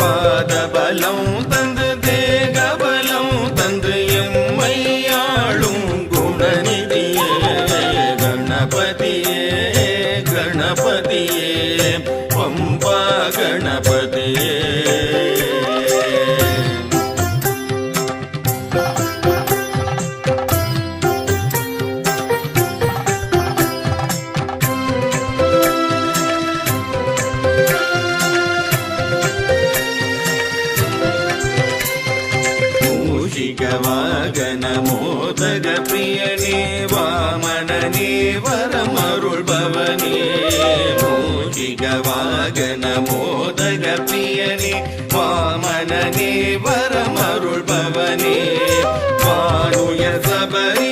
பாதபலம் தந்து தேகபலம் தந்து எம்மையாளும் குணநிதியே கணபதியே கணபதியே பம்பா கணபதியே வாகன மோதக பிரியனே வாமனனே வரமருள் பவனே மூஷிக வாகன மோதக பிரியனே வாமனனே வரமருள் பவனே வானுய சபரி